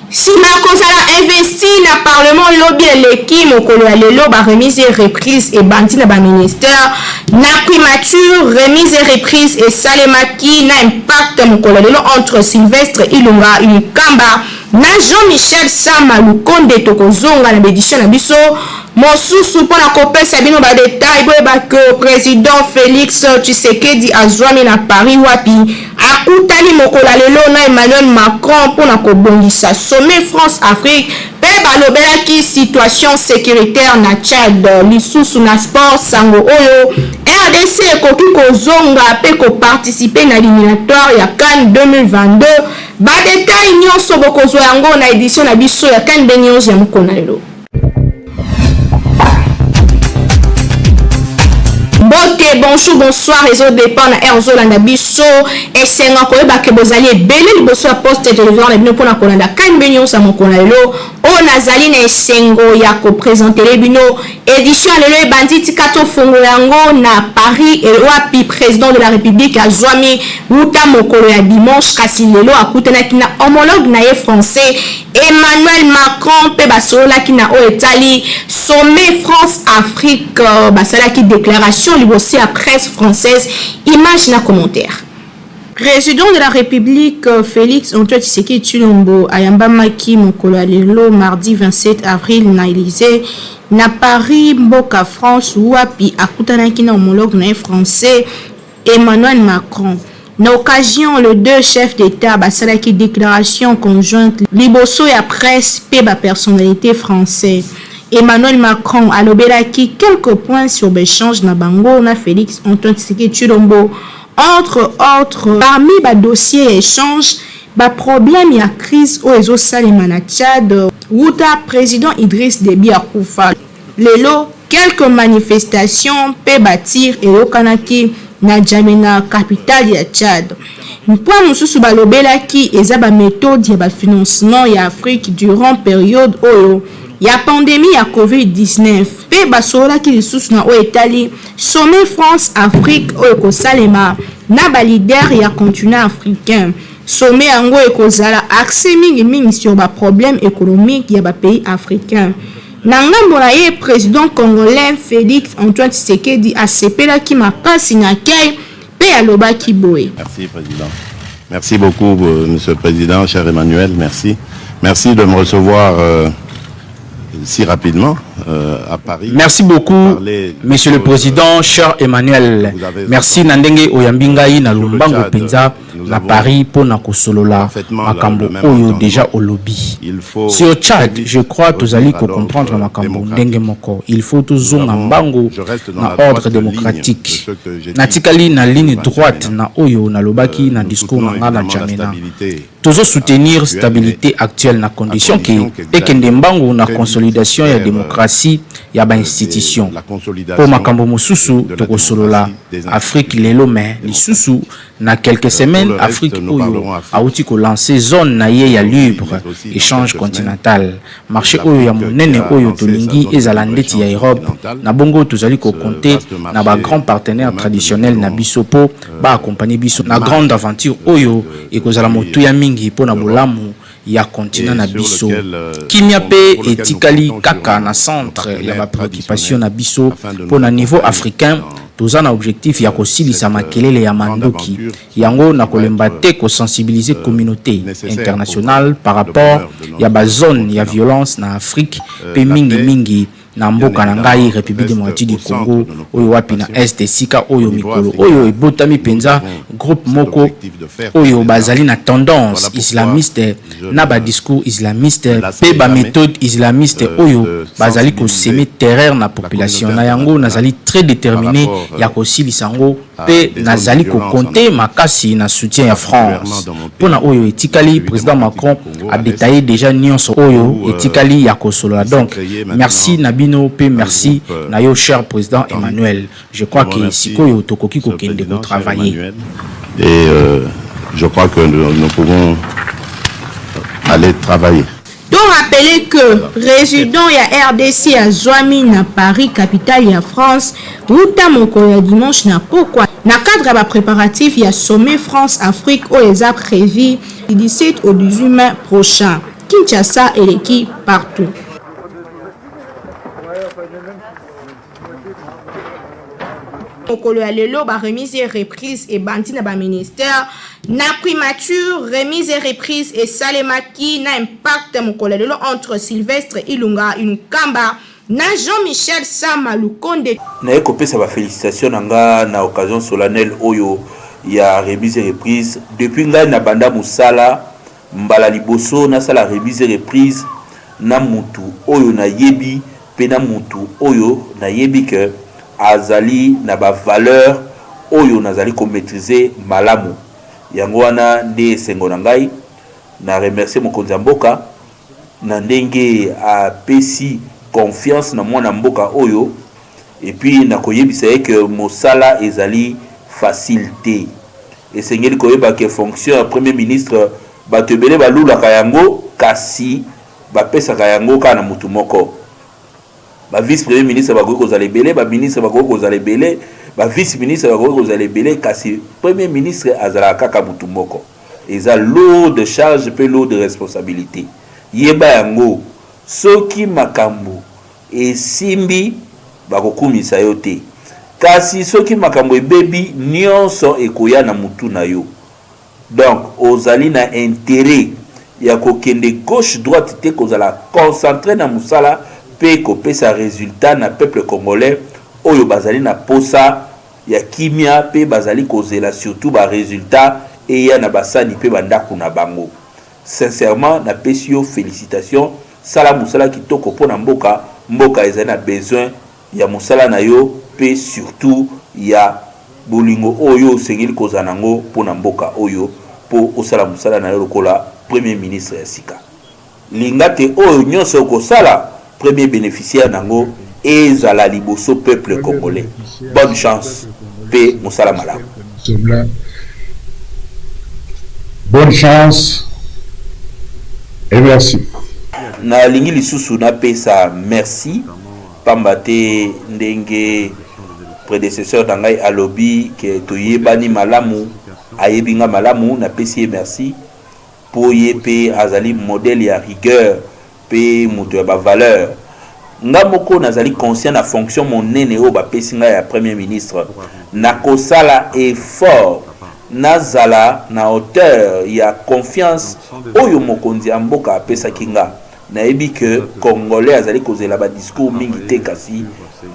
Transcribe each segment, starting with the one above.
Si Makozala investi na parlement lobby eleki mokolo ya lelo ba remise et reprise et bandi na ba ministère na primature remise et reprise et salemaki na impact mokolo ya lelo entre Sylvestre Ilunga Ilikamba na Jean-Michel Sama Lukonde tokozonga na édition na biso mosusu mpona kopesa bino ba détail boyeba que président Félix Tshisekedi azwami na Paris wapi akutani mokolo lelo na Emmanuel Macron mpona kobongisa sommet France-Afrique pe balobelaki situation sécuritaire na Tchad lisusu na sport sango oyo RDC ekoki kozonga pe koparticiper na éliminatoire ya CAN 2022 ba détail nyonso bokozwa yango na édition na biso ya CAN 2011 ya mokolo lelo. Bote, bonjour, bonsoir, réseau dépend na Erzo Landa Bisso et c'est encore que vous allez belé le bosso poste télévision na bino pona kolanda kan benyo sa mokona lelo o nazali na esengo ya ko présenter les bino édition lelo banditi kato fongo yango na Paris et wapi président de la République azwami uta mokolo ya dimanche kasi lelo akutana kina homologue na ye français Emmanuel Macron pe basola kina o Italie sommet France-Afrique basala ki déclaration libosi à presse française image na commentaire. Président de la République Félix Antoine Tshisekedi Tshilombo ayambamaki mokolo lelo mardi 27 avril na Élysée na Paris mboka France wapi akutanaki na homologue na français Emmanuel Macron. Na occasion, les deux chefs d'État basalaki déclaration conjointe liboso ya presse pe ba personnalité française. Emmanuel Macron a lobelaki quelques points sur l'échange na bango na Félix Antoine Tshisekedi Tshilombo. Entre autres, parmi les dossiers échange, les problèmes et la crise au réseau Salimana Tchad, où le président Idriss Déby Akoufa. Lelo, quelques manifestations peuvent bâtir et au Kanaki, na Djamena, capitale de Tchad. Nous pouvons nous balobelaki et zaba méthode de financement en Afrique durant période où il y a pandémie à COVID-19. Pe basola ki lisusu na o Italie, sommet France-Afrique o ekosalema na ba leader ya continent africain. Sommet yango ekozala accès mingi sur ba problème économique ya ba pays africains. Na ngambo na ye président congolais Félix Antoine Tshisekedi asepelaki makasi na kei pe alobaki boye. Merci président. Merci beaucoup monsieur le président, cher Emmanuel, merci. Merci de me recevoir si rapidement à Paris. Merci beaucoup, Monsieur le Président, cher Emmanuel. Merci Nandenge Oyambingai na Lumbango Penza na Paris pour na Kosolola Makambo Oyo déjà au lobby. Sur Tchad, je crois que vous allez comprendre Makambo Ndenge Moko. Il faut toujours Mbango na ordre démocratique. Natikali na ligne droite na Oyo na Lobaki na discours na na Djamena. Toujours soutenir stabilité actuelle na condition qui et que Mbango na consolidation et démocratie ya ba institution pour makambo mususu tokosolola Afrique lelo mais lisusu na quelques semaines Afrique oyo auti ko lancer zone na ye ya libre échange continental marché oyo ya monene oyo tolingi ezala ndeti ya Europe na bongo tozali ko compter na ba grand partenaire traditionnel na biso po ba accompagner biso na grande aventure oyo ekozala motu ya mingi po na bolamu ya continent na biso kimia pe etikali kaka na centre ya ba préoccupation na biso pour na niveau africain toza na objectif ya kosilisa makelele ya mandoki yango na kolemba te ko sensibiliser communauté internationale par rapport ya ba zone ya violence na Afrique pe mingi na mboka na ngai République démocratique du Congo oyo wapi na est sika oyo mikolo oyo ebotami penza groupe moko oyo bazali na tendance islamiste na ba discours islamiste pe ba méthode islamiste oyo bazali ko semer terreur na population na yango nazali très déterminé ya ko silisango pe nazali ko compter makasi na soutien ya France pona oyo etikali président Macron a détaillé déjà nyonso oyo etikali ya ko solo donc merci Nabino pe merci na yo cher président Emmanuel. Je crois que sikoyo tokoki ko kende ko travailler et je crois que nous pouvons aller travailler. Donc, rappelez que résident ya RDC à Zouami na Paris, capitale ya France, Ruta Moko dimanche na Pokwa. Na cadre de préparatif, il y a sommet France-Afrique où les a prévu du 17 au 18 mai prochain. Kinshasa et l'équipe partout. Mokolo ya lelo ba remise et reprise et bandi na ba ministère na primature remise et reprise et salemaki na impact mokolo ya lelo entre Sylvestre Ilunga Inkamba na Jean-Michel Sama Lukonde. Na ekopesa ba félicitations nanga na occasion solennelle oyo ya remise et reprise depuis ngai na banda musala mbala liboso na sala remise et reprise na mutu oyo na yebi pe na mutu oyo na yebi que azali na ba valeur oyo nazali ko maîtriser malamu yango wana nde sengo na ngai na remercier mokonzi ya mboka na ndenge a pesi confiance na mwana mboka oyo et puis na koyebisa que mosala ezali facilité et sengeli koyeba que fonction premier ministre batebele balula kayango kasi bapesa kayango kana mutu moko ba vice premier ministre bakoki kozala ebele ba ministre bakoki kozala ebele ba vice ministre bakoki kozala ebele kasi premier ministre azala kaka mutu moko eza lourd de charge pe lourd de responsabilité yeba yango soki makambo esimbi bakokumisa yo te kasi soki makambo ebebi nyonso ekoya na mutu na yo donc ozali na intérêt ya kokende gauche droite te kozala concentré na musala pe kopesa résultat na peuple congolais oyo bazali na posa ya kimia pe bazali kozela surtout ba résultat et ya na basani pe bandako na bango sincèrement na pesi yo félicitations sala musala kitoko pona mboka mboka ezali na besoin ya musala na yo pe surtout ya bolingo oyo sengeli kozana ngo pona mboka oyo po osala musala na yo lokola premier ministre ya sika lingate oyo nyonso okosala premier bénéficiaire nango ezala liboso peuple congolais. Bonne chance pe musala malamu. Bonne chance et merci. Na lingi lisusu na pesa merci pambate ndenge prédécesseur dangai alobi ke toyebani malamu ayebinga malamu na pesi merci pour yepe azali modèle ya rigueur pe mutu ya ba valeur nga moko nazali conscient na fonction monene o ba pesi nga ya premier ministre na kosala effort nazala na hauteur ya confiance oyo mokonzi ya mboka apesa kinga na yebi que congolais azali kozela ba discours mingi te kasi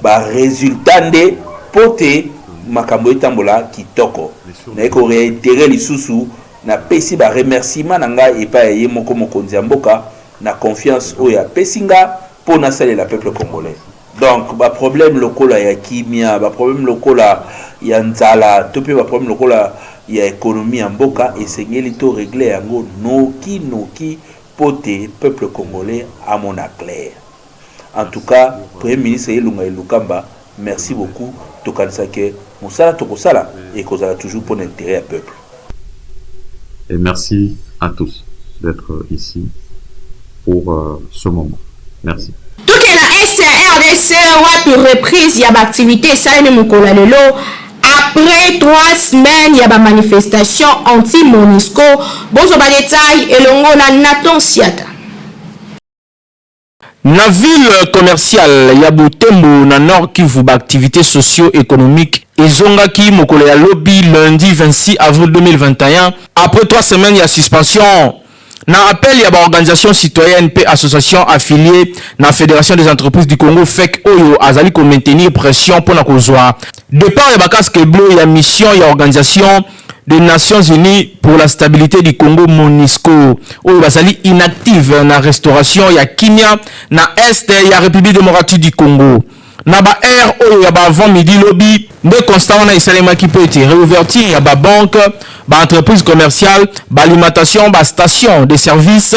ba résultat nde pote makambo etambola kitoko na eko réitérer lisusu na pesi ba remerciement na nga epa ye moko mokonzi ya mboka na confiance oyo apesi nga pour na salela peuple congolais. Donc ba problème lokola ya kimia ba problème lokola ya nzala to pe ba problème lokola ya économie ya mboka esengeli to régler yango noki pote peuple congolais à mon clair. En tout cas, premier ministre Ilunga Ilukamba, merci beaucoup. Tokanisa ke musala tokosala et kozala toujours pour l'intérêt du peuple. Et merci à tous d'être ici pour ce moment. Merci. Tout est la SRDC ou reprise y a activité ça ne mukolo lelo après 3 semaines il y a manifestation anti-MONUSCO bozo ba détail elongo na Nathan Siata. Na ville commerciale ya Butembo na Nord Kivu ba activité socio-économique ezongaki mokolo ya lobby lundi 26 avril 2021 après 3 semaines ya suspension. Na appel ya ba organisation citoyenne pe association affiliée na Fédération des entreprises du Congo FEC oyo azali ko maintenir pression pour na kozwa départ ya ba casque bleu ya mission ya organisation des Nations Unies pour la stabilité du Congo MONUSCO oyo bazali inactive na restauration ya Kimia na est ya République démocratique du Congo. Na ba air oyo ya ba avant midi lobby nde constant na isalema ki peut être réouverture ya ba banque ba entreprise commerciale ba alimentation ba station de services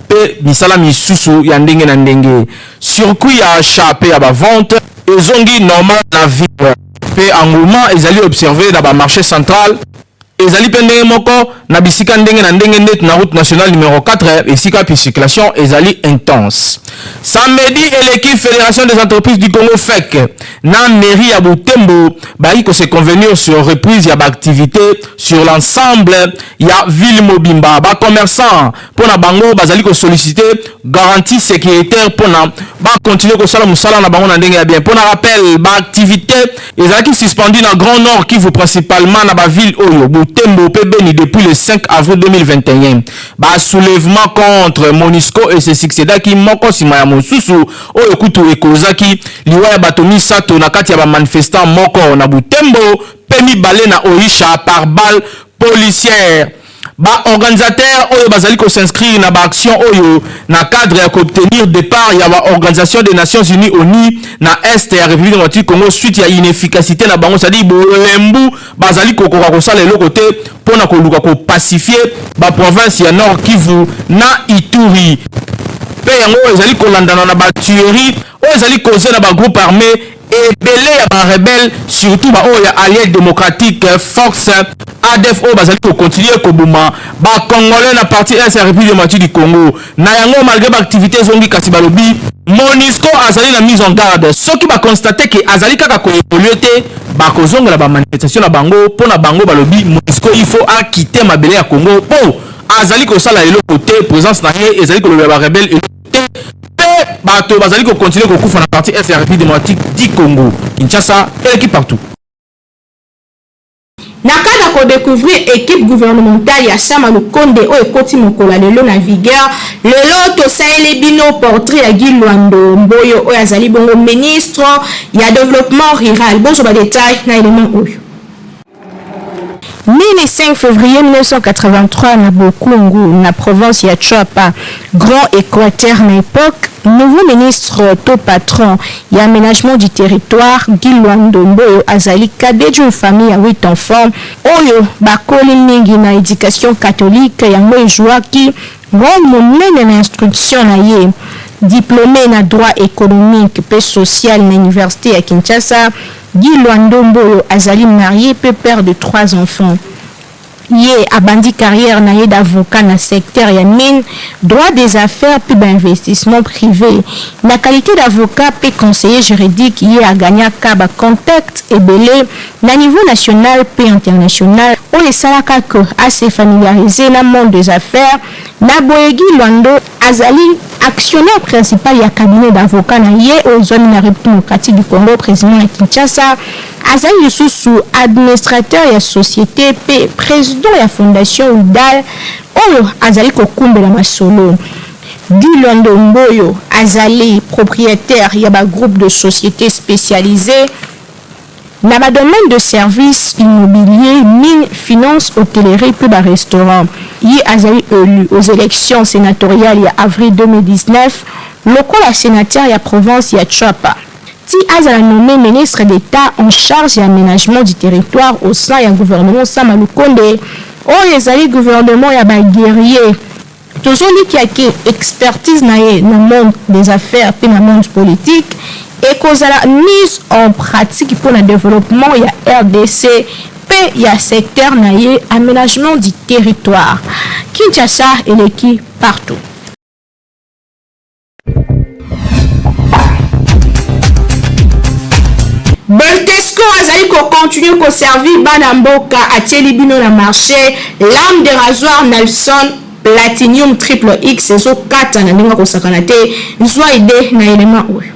pe misala misusu ya ndenge na ndenge circuit ya achat pe ya ba vente ezongi normal na ville pe engouement ezali observé dans ba marché central ezali pendenge moko na bisika ndenge na ndenge net na route nationale numéro 4 esika puis circulation ezali intense. Samedi l'équipe Fédération des entreprises du Congo FEC na mairie ya Butembo baki ko se convenir sur reprise ya activité sur l'ensemble ya ville mobimba ba commerçant pona bango bazali ko solliciter garantie sécuritaire pona ba continuer ko sala musala na bango na ndenge ya bien. Pona rappel ba activité ezali suspendu na Grand Nord Kivu principalement na ba ville oyo Butembo Beni depuis le 5 avril 2021. Ba soulèvement contre Monisco et ses succédants qui moko sima ya mosusu oyo kutu ekozaki liwa ya batomi sato na kati ya ba manifestant moko na Butembo pemi balé na Oisha par balle policière. Ba organisateur oyo bazali ko s'inscrire na ba action oyo na cadre ya obtenir départ ya ba organisation des Nations Unies ONU na est ya République démocratique Congo suite ya inefficacité na bango sadi bolembu bazali ko sala le côté pona ko luka ko pacifier ba province ya Nord Kivu na Ituri. Pe yango ezali ko landana na ba tuerie oyo ezali causé na ba groupe armé et belé ya ba rebelle surtout ba oyo allié démocratique force ADF o bazali ko continuer ko buma ba congolais na partie est ya République démocratique du Congo na yango malgré ba activité zongi kasi balobi Monisco azali na mise en garde soki ba constater que azali kaka ko évoluer te ba kozonga la ba manifestation na bango pona bango balobi Monisco il faut quitter mabele ya Congo po azali ko sala le côté présence na ye ezali ko le ba rebelle bato bazali ko continuer ko kufa na partie est ya République démocratique du Congo Kinshasa et qui partout. Nakana ko découvrir équipe gouvernementale ya Sama Lukonde o ekoti mokola lelo na vigueur lelo to saele bino portrait ya Guy Lwando Mboyo o azali bongo ministre ya développement rural. Bonjour ba détail na élément oyo. Né le 5 février 1983 na Bokungu, na province ya Chapa, Grand Équateur na époque, nouveau ministre to patron et aménagement du territoire, Guy Lwando Mboyo azali cadet d'une famille à 8 enfants, oyo bakoli mingi na éducation catholique yango ejoaki rôle monene na instruction na ye. Diplômé na droit économique et social na université à Kinshasa, Guy Lwando Mboyo azali marié et père de 3 enfants. Yé abandi carrière na ye d'avocat na secteur ya mine, droit des affaires puis d'investissement privé. Na qualité d'avocat puis conseiller juridique, yé a gagné kaba contact et belé na niveau national puis international. On les salaka que assez familiarisé na monde des affaires. Na Boyegi Lwando azali actionnaire principal ya cabinet d'avocat na ye aux zones na République démocratique du Congo président à Kinshasa. Azali sous administrateur ya société p président ya fondation Udal oyo azali kokumbe la masolo. Guy Lwando Mboyo azali propriétaire ya ba groupe de sociétés spécialisées dans le domaine de services immobiliers, mines, finances, hôtellerie puis ba restaurant. Il a été élu aux élections sénatoriales en avril 2019, local à sénateur à province ya Chapa. Ti a nommé ministre d'État en charge de l'aménagement du territoire au sein du gouvernement Sama Lukonde. Le gouvernement ya ba guerrier. Toujours lui qui a expertise dans le monde des affaires puis dans le monde politique. Et cause la mise en pratique pour le développement il y a RDC puis il y a secteur naïe aménagement du territoire Kinshasa et l'équipe partout. Beltesco azali ko continuer ko servir bana mboka atieli bino na marché lame de rasoir Nelson Platinum triple X ezo 4 na ndinga ko sakana te nzwa ide na élément oyo.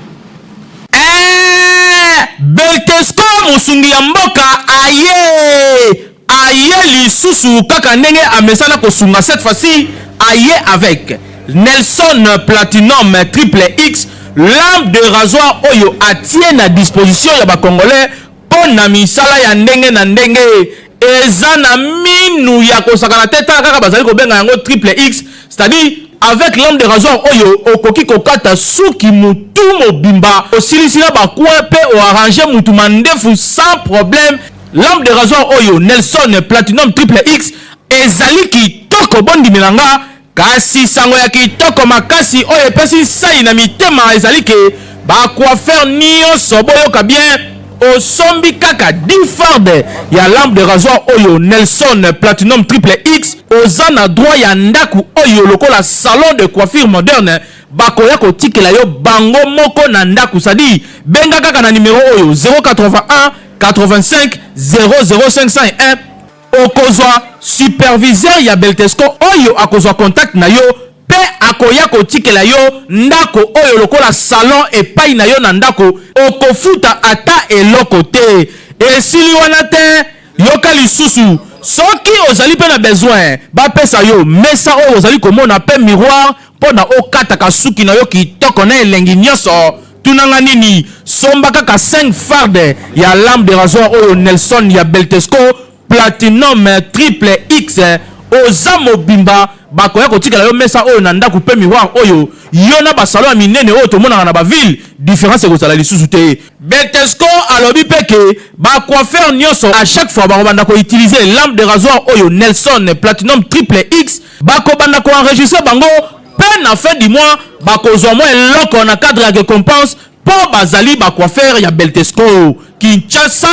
Beltesco musungi ya mboka aye lisusu kaka ndenge amesana kosunga cette fois-ci aye avec Nelson Platinum triple X lampe de rasoir oyo atie na disposition ya ba congolais pour na misala ya ndenge na ndenge eza na minu ya kosakana teta kaka bazali ko benga yango triple X, c'est-à-dire avec lampe de rasoir oyo okoki kokata suki mutu mobimba osilisina ba coin pe o arranger mutu mandefu sans problème. Lampe de rasoir oyo Nelson Platinum triple X ezali kitoko bondi milanga kasi sango ya kitoko makasi oyo epesi sai na mitema ezali ke ba coiffeur nyonso boyoka bien osombi kaka 10 farde ya lampe de rasoir oyo Nelson Platinum Triple X oza na droit ya ndaku oyo lokola salon de coiffure moderne bakoya kotikela yo bango moko na ndaku sadi benga kaka na numéro oyo 081 85 00501 okozwa superviseur ya Beltesco oyo akozwa contact na yo pe akoya kotikela yo ndako oyo lokola salon epai na yo na ndako okofuta ata eloko te esili wana te yoka lisusu soki ozali pe na besoin bapesa yo mesa oyo ozali komona pe miroir pona okataka suki na yo kitoko na elengi nyonso tunanga nini somba kaka 5 farde ya lampe de rasoir oyo Nelson ya Beltesco Platinum Triple X oza mobimba bakoya kotikala yo mesa oyo na ndako pe miroir oyo yo na basalo ya minene oyo tomonaka na baville différence ekozala lisusu te. Beltesco alobi peke bacoiffeur nyonso à chaque fois bakobanda koutiliser lampe de rasoir oyo Nelson Platinum Triple X bakobanda koenregistre bango pe na fin du mois bakozwa mwa eloko na cadre ya récompense po bazali bacoiffeur ya Beltesco Kinshasa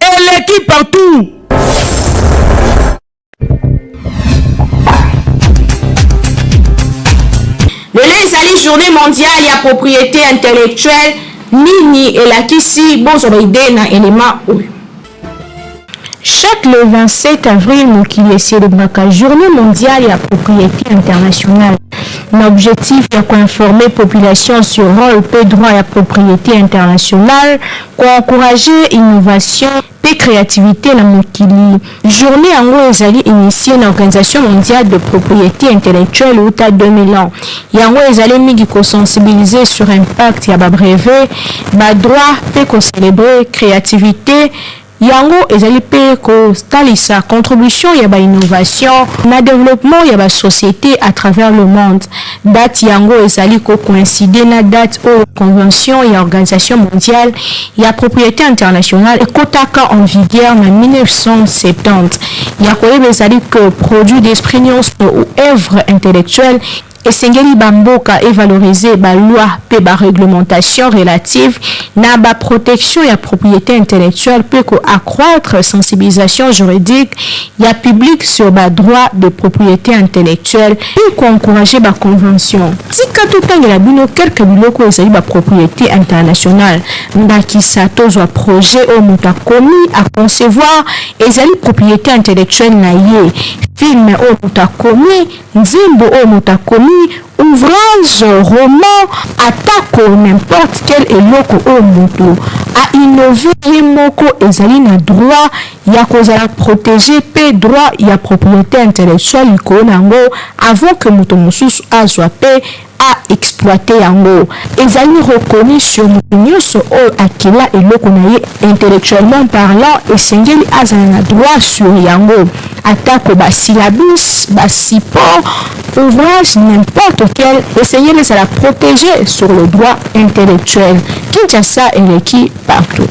eleki partout. Lelo ezali journée mondiale ya propriété intellectuelle nini elakisi bozwa ide na élément oyo. Chaque le 27 avril, mokili célébraka journée mondiale ya propriété internationale. L'objectif est d'informer la population sur le rôle et droit à la propriété internationale, pour encourager l'innovation et la créativité dans le mokili. Journée en ezali initiée l'Organisation mondiale de propriété intellectuelle au 2000 ans. Yango ezali mingi ko sensibiliser sur l'impact ya ba brevet, ba droit et ko célébrer créativité. Yango ezali pe ko stalisa contribution ya ba innovation na développement ya ba société à travers le monde. Date yango ezali ko coïncider na date au convention ya organisation mondiale ya propriété internationale et kotaka en vigueur en 1970. Yako ezali que produit d'expérience ou œuvre intellectuelle esengeli bamboka et valoriser ba loi pe ba réglementation relative na ba protection ya propriété intellectuelle pe ko accroître sensibilisation juridique ya public sur ba droit de propriété intellectuelle pe ko encourager ba convention tika tutangela bino quelques biloko ezali ba propriété internationale ndakisa tozwa projet au mutakomi à concevoir ezali propriété intellectuelle na ye film au mutakomi nzimbo au mutakomi ouvrage, roman, attaque n'importe quel eloko au moto a innover moko ezali na droit ya kozala protéger pe droit ya propriété intellectuelle ko nango avant que moto mususu azwa pe à exploiter yango ezali reconnu sur nyonso o akila eloko na ye intellectuellement parlant esengeli azala na droit sur yango attaque ba syllabus ba support ouvrage n'importe quel essayez de la protéger sur le droit intellectuel Kinshasa eleki partout.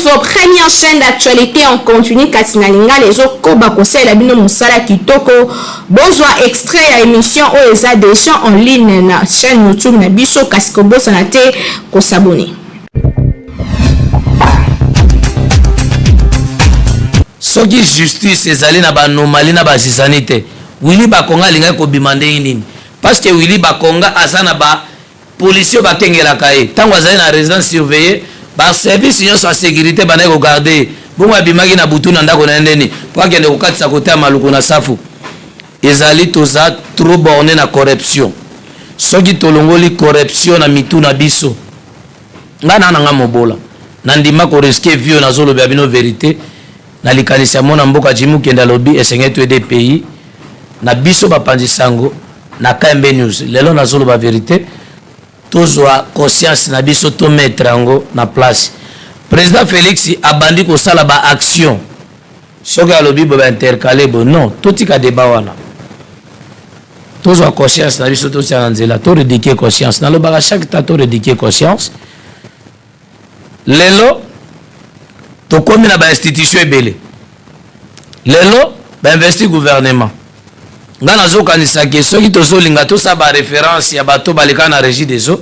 Première chaîne d'actualité en continu Katinalinga les Okoba conseil la bino musala kitoko bozwa extrait à émission o eza déjà en ligne na chaîne YouTube na biso kasikobo sanate ko s'abonner. Soki justice ezali na ba anomalie na ba zisanité Willy Bakonga linga ko bimande nini parce que Willy Bakonga asana ba policier ba kengelaka ye tango azali na résidence surveillée ba service nyonso ya sécurité bana ko garder bongo abimaki na butu na ndako na ndeni po akende kokatisa kote ya maluku na safu ezali toza trop borné na corruption soki tolongoli corruption na mitu na biso ngana nanga mobola na ndima ko risquer vie na zolo bia bino vérité na likanisa mona mboka jimu kenda lobby esengé to des pays na biso bapanzi sango na KMB News lelo na zolo ba vérité tozwa conscience na biso to mettre yango na place président Félix abandi ko sala ba action soki alobi ba intercaler bo non totika débat wana tozwa conscience na biso to tia nzela to rédiquer conscience na lobaka chaque temps to rédiquer conscience lelo to komi na ba institution ebele lelo ba investi gouvernement nga nazokanisa ke soki tozolinga tosala baréférence ya bato baleka na régie des eaux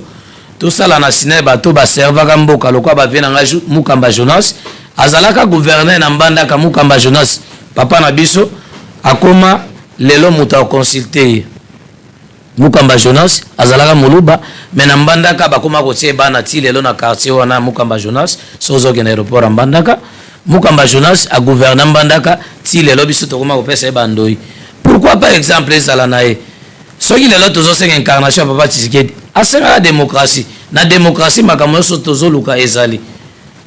tosala na sina bato baservaka mboka lokwa bavie na ngai Mukamba Jonas azalaka gouverneur na mbandaka Mukamba Jonas papa na biso akoma lelo moto akonsulte Mukamba Jonas azalaka moluba mais na mbandaka bakoma kotie bana ti lelo na quartier wana Mukamba Jonas sozoke na aéroport mbandaka Mukamba Jonas a gouverneur mbandaka ti lelo biso tokoma kopesa bandoi. Pourquoi par exemple ezala na ye soki lelo tozosenga incarnation papa Tshisekedi asenga la démocratie na démocratie makambo nyonso tozoluka ezali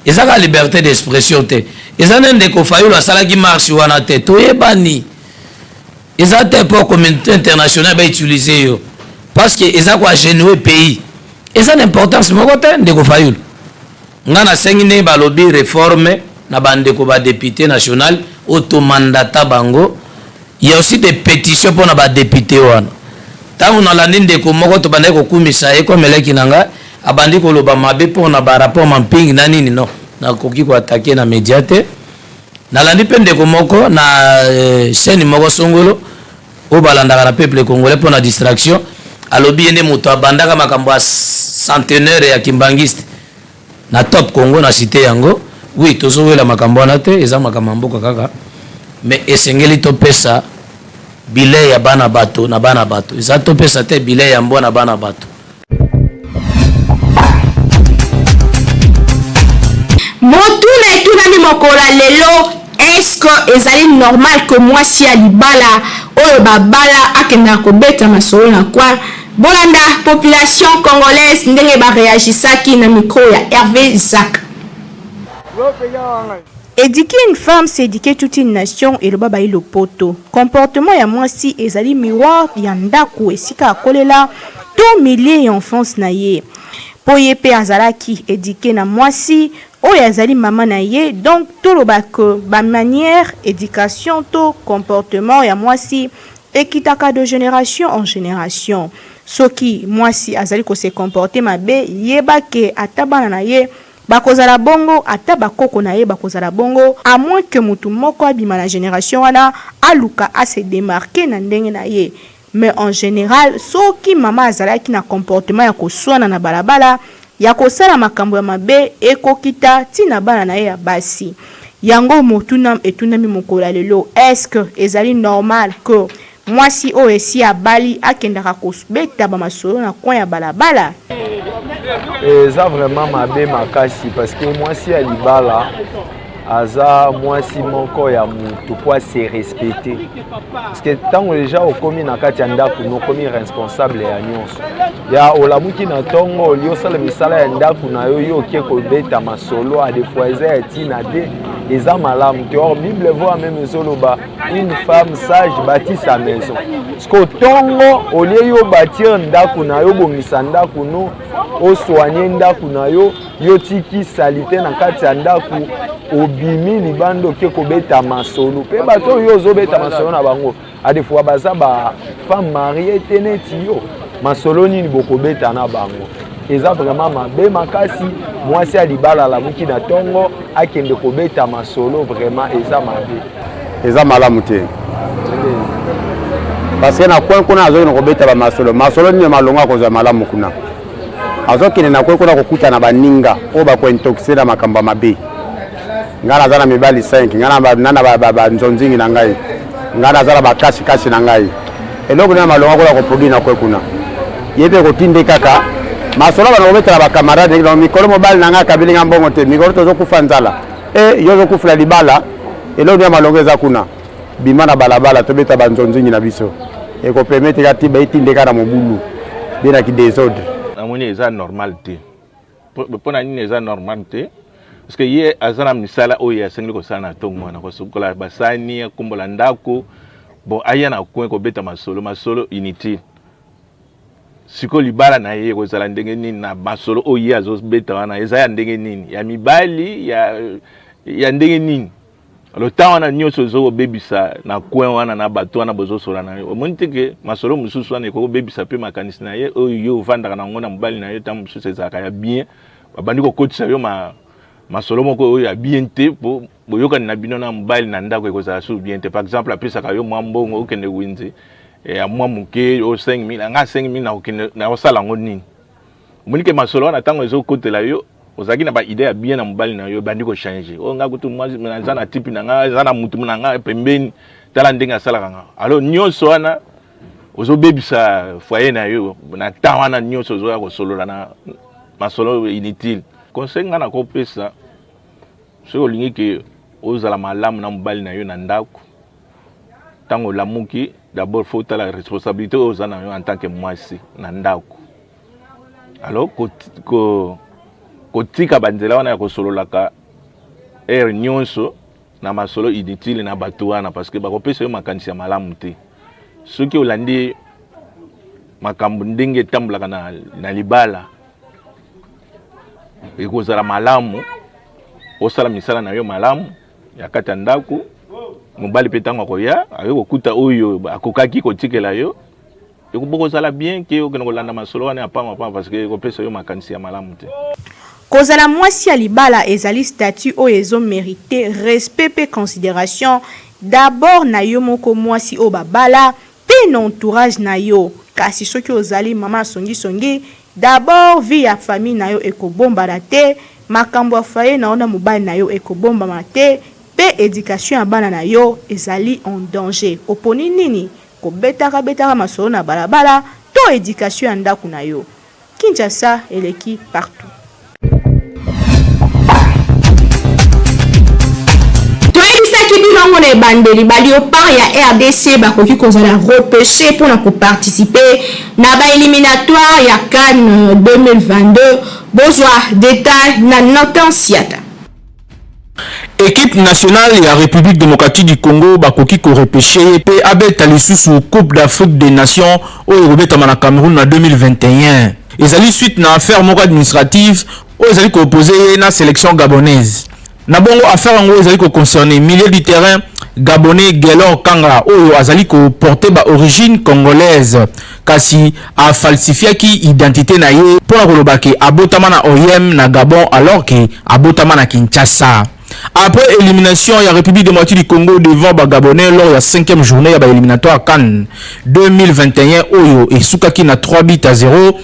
ezaka liberté d'expression te ezana ndeko Fayulu asalaki marche wana te toyebani eza te pour communauté internationale bautiliser yo parce que eza kwa génouer pays eza d'importance moko te ndeko Fayulu nga nasengi ndenge balobi réforme na bandeko ba député national automandata bango. Il y a aussi des pétitions pour les députés. Tant on a l'année de comment tu bandes au commissaire et comme les kinanga abandi ko loba mabe pour na rapport mapping nani non na koki ko attaquer na médiate na l'année pen de komoko na chaîne moko songolo au balanda na peuple congolais pour la distraction alobi ene moto abandaka makambo centenaire ya kimbangiste na top Congo na cité yango oui tozo wela makambo na te eza makambo mboka kaka. Mais esengeli topesa bile ya bana bato na bana bato eza topesa te bile ya mbona bana bato. Motuna etunami mokola lelo est-ce que ezali normal que moi si alibala oyo babala akenda kobeta masolo na kwa bolanda population congolaise ndenge ba réagisaki na micro ya Hervé Zak. Éduquer une femme, c'est éduquer toute une nation et le baba le poto. Comportement ya mwasi ezali miroir ya ndaku esika akolela to milliers d'enfants na ye. Poye pe azalaki éduquer na mwasi oyo azali mama na ye donc to lobaka ba manière éducation to comportement ya mwasi ekitaka de génération en génération. Soki mwasi azali ko se comporter mabe yeba ke atabana na ye bakozala bongo ata bakoko na ye bakozala bongo à moins que mutu moko abima na génération wana aluka a se démarquer na ndenge na ye. Mais en général soki mama azalaki na comportement ya koswana na balabala ya kosala makambo ya mabe ekokita tina bana na ye ya basi yango motuna etunami mokola lelo. Est-ce que ezali normal que mwasi oyo esi abali akendaka kosbeta bamasolo na coin ya balabala? Eza vraiment mabe makasi parce que mwasi ya libala aza mwasi moko ya mutu kwa se respecter parce que tango déjà okomi na kati ya ndaku nokomi responsable ya nyonso ya olamuki na tongo oliosala misala ya ndaku na yo yo okie kobeta masolo a des fois eza ya tina de eza malamu te. Or Bible voit même ezoloba une femme sage bâtit sa maison parce que tongo olie yo bâtir ndaku na yo bongisa ndaku no osoigner ndaku na yo yo tiki salite na kati ya ndaku obimi libando ke kobeta masolo pe bato yo zobeta masolo na bango a des fois baza ba femme mariée teneti yo masolo nini bokobeta na bango eza vraiment mabe makasi. Mwasi ya libala la muki na tongo akende kobeta masolo vraiment eza mabe eza malamu te parce que na coin kuna azo kobeta ba masolo ni malonga koza malamu kuna azo kine na coin kuna kokuta na baninga o ba ko intoxiquer na makamba mabe ngana zana mibali 5 ngana nana ba nzonzingi na ngai ngana zana ba kasi na ngai eloko na malonga kola ko produit na coin kuna yebe ko tinde kaka masolo bana kobeta ba camarade na mikolo mobile na nga kabili ngambongo te mikolo tozo kufanzala yo zo kufula libala eloko na malonga za kuna bimana balabala tobeta ba nzonzingi na biso et ko permettre kati ba itinde kana mobulu bina ki désordre amoni eza normal te pona nini eza normal te parce que ye azana misala oyo asengi ko sana tongo na ko sukola basani kumbola ndako bon aya na ko beta masolo inutile siko libala na ye kozala ndenge nini na masolo oyo azobeta wana eza ya ndenge nini ya mibali ya ndenge nini le temps wana nyonso zo bebisa na coin wana na bato wana bozo sola na yo omoni teke masolo mususu wana ko bebisa pe makanisi na ye oyo yo vandaka na ngona mobali na yo tam mususu ezaka ya bien babandi ko kotisa yo masolo moko oyo ya bien te boyoka na bino na mobali na ndako ekozala su bien te par exemple apesa ka yo mwambongo okende winze et à moi muke au 5000 anga 5000 na okine na osala ngoni munike masolo na tango ezo côté la yo ozaki na ba idée ya bien na mobali na yo bandi ko changer o nga kutu moi na na type na nga za na mutu na nga pembeni tala ndenga sala nga alors nyonso wana ozo bebisa foyer na yo na tawana nyonso ozo ya ko solola na masolo inutile conseil nga na ko pesa so olingi ke ozala malamu na mobali na yo na ndako tango lamuki d'abord faut la responsabilité aux années en tant que moi ici na ndako alors ko tika banzela wana ko sololaka nyonso na masolo inutile na bato wana parce que bakopesa yo makanisi ya malamu te soki olandi makambo ndenge tambulaka na libala ekozala malamu osala misala na yo malamu ya kati ya ndako mobali pe tango akoya akokuta oyo akokaki kotikela yo ekobokozala bien ke okende kolanda masolo wana ya pamba parce que ekopesa yo makanisi ya malamu te kozala mwasi ya libala ezali statut oyo ezo mérité respect pe considération d'abord na yo moko mwasi o babala pe na entourage na yo kasi soki ozali mama songi d'abord vie ya famille na yo ekobombana te makambo ya foyer na ona mobali na yo ekobombama te pe éducation ya bana na yo ezali en danger oponi nini kobetaka masolo na balabala to éducation ya ndako na yo Kinshasa eleki partout. Toyebisaki bilongo na ebandeli baliopar ya RDC bakoki kozala repêché pour na participer na ba éliminatoire ya CAN 2022 bozwa détail na Notan Siata. Équipe nationale de la République démocratique du Congo bakoki ko repêché pe abeta lisusu Coupe d'Afrique des Nations au Robeta na Cameroun en 2021. Ezali suite na affaire moko administrative au ezali ko opposé na sélection gabonaise. Na bongo affaire ngo ezali ko concerner milieu du terrain gabonais Gelor Kanga oyo azali ko porter ba origine congolaise kasi a falsifié ki identité na ye pour kolobake abotama na OIM na Gabon alors que abotama na Kinshasa. Après élimination, il y a République démocratique du Congo devant Gabonais lors de la 5e journée de l'éliminatoire CAN 2021 Oyo et Soukaki na 3-0.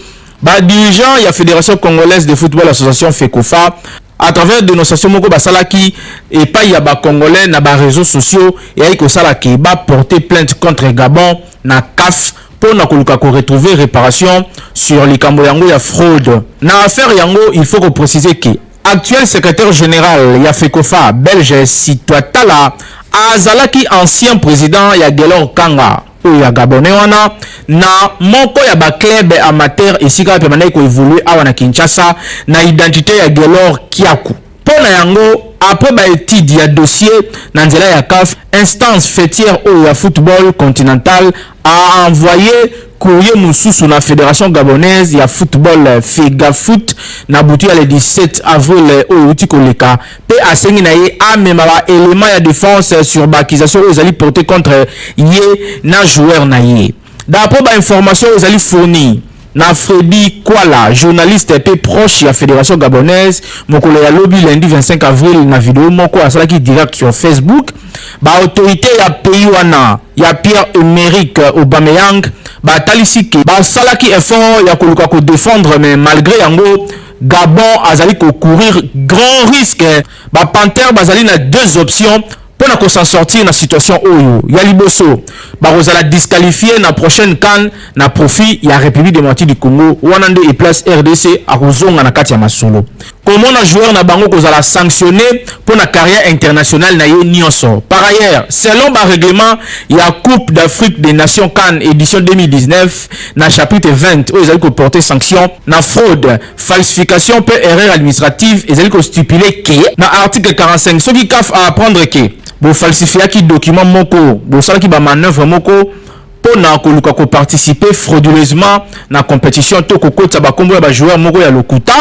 Dirigeant, il y a Fédération Congolaise de Football Association FECOFA à travers dénonciation moko basalaki et pas y a ba Congolais na ba réseaux sociaux et aiko salaki ba porter plainte contre Gabon na CAF pour na koluka ko retrouver réparation sur les kambo yango ya fraude. Na affaire yango, il faut préciser que actuel secrétaire général ya FECOFA belge Sitwatala azalaki ancien président ya Gelor Kanga ou ya Gabonais wana na moko ya ba club amateur esika pe manai ko évoluer awa na Kinshasa na identité ya Gelor Kiaku. Pona yango après ba étude ya dossier na nzela ya CAF instance fêtière ou ya football continental a envoyé courrier mususu na fédération gabonaise ya football FEGAFOOT na butu ya le 17 avril au uti koleka pe asengi na ye amema ba élément ya défense sur ba accusation ezali porté contre ye na joueur na ye. D'après ba information ezali fourni na Freddy Kwala, journaliste peu proche de la Fédération gabonaise, mokolo ya lobby lundi 25 avril na vidéo moko asalaki direct sur Facebook, ba autorité ya pays wana ya Pierre-Emerick Aubameyang ba talisiki ba salaki effort ya koluka ko défendre mais malgré yango Gabon azali ko courir grand risque. Ba Panther bazali na deux options pour na s'en sortir na situation oyo ya liboso ba rozala disqualifié na prochaine CAN na profit ya République démocratique du Congo wanande et place RDC a kozonga na kati ya masolo. Comment un joueur na bango kozala sanctionné pour la carrière internationale na yo nyonso. Par ailleurs, selon le règlement, il y a Coupe d'Afrique des Nations CAN édition 2019 na chapitre 20 où ils ont porté sanction na fraude, falsification peut erreur administrative et ils ont stipulé que na article 45 ce qui CAF à apprendre que bo falsifier qui document moko, bo sala ki ba manœuvre moko pour na koluka ko participer frauduleusement na compétition to ko kota ba kombo ya ba joueur moko ya lokuta.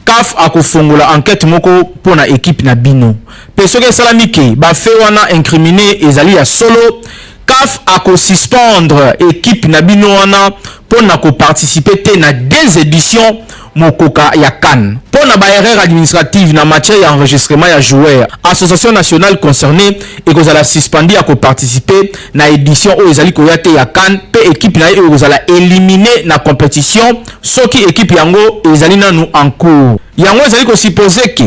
CAF a kofongola enquête moko pour na équipe na bino. Pesoke salamike ba fait wana incriminé ezali ya solo. CAF a ko suspendre équipe na bino wana pour na ko participer te na des éditions mokoka ya CAN. Pour na erreur administrative na matière d'enregistrement ya joueur, association nationale concernée et que la suspendue à participer na édition où ezali koyate ya CAN pe équipe na yo ezala éliminer na compétition soki équipe yango ezali nanu en cours. Yango ezali ko supposer que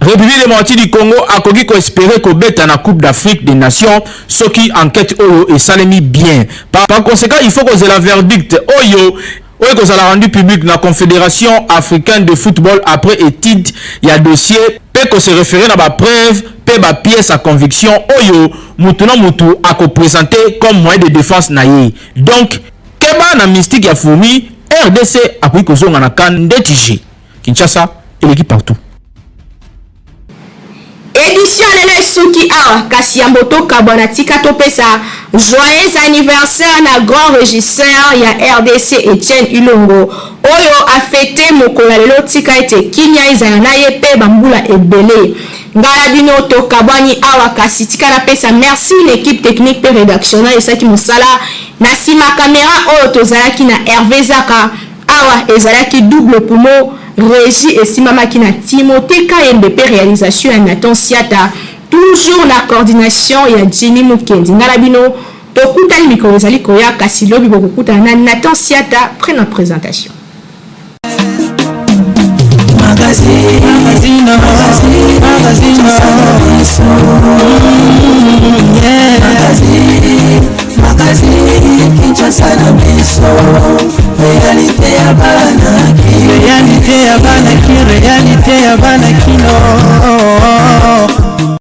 République démocratique du Congo a koki ko espérer ko beta na Coupe d'Afrique des Nations soki enquête oyo et salemi bien. Par conséquent, il faut que la verdict oyo oui, que ça l'a rendu public la Confédération africaine de football après étude, il y a dossier, peut que se référer à ma preuve, peut ma pièce à conviction, oyo, moutouna moutou, à ko présenter comme moyen de défense naïe. Donc, keba na mystique ya fourmi, RDC a pris que son anakan DTG. Kinshasa et l'équipe partout. Édition lele suki awa kasi ya mboto kabwana tika topesa joyeux anniversaire na grand régisseur ya RDC Etienne Ilongo oyo a fêté mokolo lelo tika ete kinya ezala na ye pe bambula ebele ngala bino to kabwani awa kasi tika na pesa merci l'équipe technique pe rédactionnelle esaki mosala na sima caméra oyo tozalaki na Hervé Zaka awa ezalaki double poumon Régie et Simamaki na Timothée KMBP réalisation à Nathan Siata toujours la coordination ya Jimmy Mukendi Nalabino tokuta ni mikoro ezali koya kasi lobi bokuta na Nathan Siata près la présentation Réalité ya bana kino